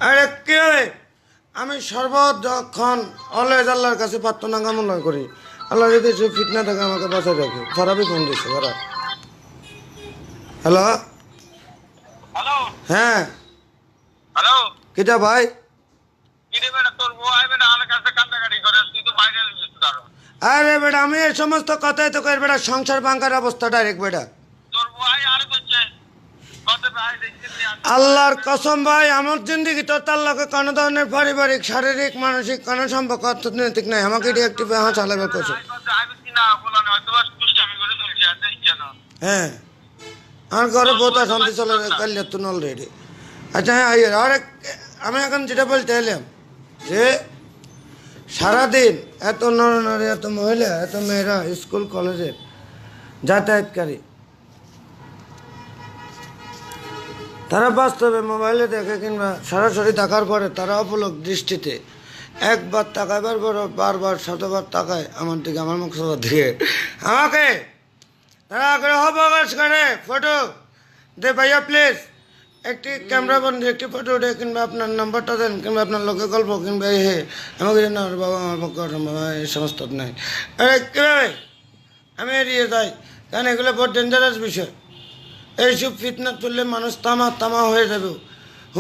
আরে কি হবে? আমি সর্বক্ষণ অলওয়েজ আল্লাহর কাছে প্রার্থনা কামনা করি, আল্লাহ যদি সে ফিটনা থাকে আমাকে বাঁচায় রাখে। খারাপই ফোন দিচ্ছে খারাপ। হ্যালো। হ্যালো হ্যাঁ, হ্যালো কিটা ভাই? কি রে বেটা তোর বউ আইবে না আমার কাছে কান্দাকাটি করে তুই তো বাইরে গেছিস কারণ আরে বেটা, আমি এই সমস্ত কথাই তো কই বেটা, সংসার ভাঙার অবস্থা ডাইরেক্ট বেটা। তোর বউ আই আর করছে কত ভাই দেখছিস আল্লাহর কসম ভাই, আমার জিন্দিগি তো তার লগে কোনো ধরনের পারিবারিক, শারীরিক, মানসিক কোনো সম্পর্ক অর্থনৈতিক নাই। আমাকে ডিরেক্টিভ চালাবে কছে। আইবে কি না বলা না হয়তো বাস দুষ্টামি করে চলছে আর দেখছে না হ্যাঁ, আমার ঘরে বহুত শান্তি চলে কালিয়া তো অলরেডি। আচ্ছা হ্যাঁ, আমি এখন যেটা বলতে এলাম যে সারাদিন এত নরনারী, এত মহিলা, এত মেয়েরা স্কুল কলেজে যাতায়াতকারী, তারা বাস্তবে মোবাইলে দেখে কিংবা সরাসরি দেখার পরে তারা অপলক দৃষ্টিতে একবার তাকাইবার পর বারবার শতবার তাকায় আমার দিকে, আমার মুখের দিকে। আমাকে তারা আগ্রহ প্রকাশ করে, ফটো দে ভাইয়া প্লিজ, একটি ক্যামেরা বন্ধু একটি ফটো উঠে, কিংবা আপনার নাম্বারটা দেন, কিংবা আপনার লোকের গল্প, কিংবা হে আমাকে জানি না বাবা, আমার পক্ষে বাবা এই সমস্ত নাই। আরে কীভাবে আমি এড়িয়ে যাই, কারণ এগুলো বড় ডেঞ্জারাস বিষয়। এইসব ফিতনা তুললে মানুষ তামা তামা হয়ে যাবে।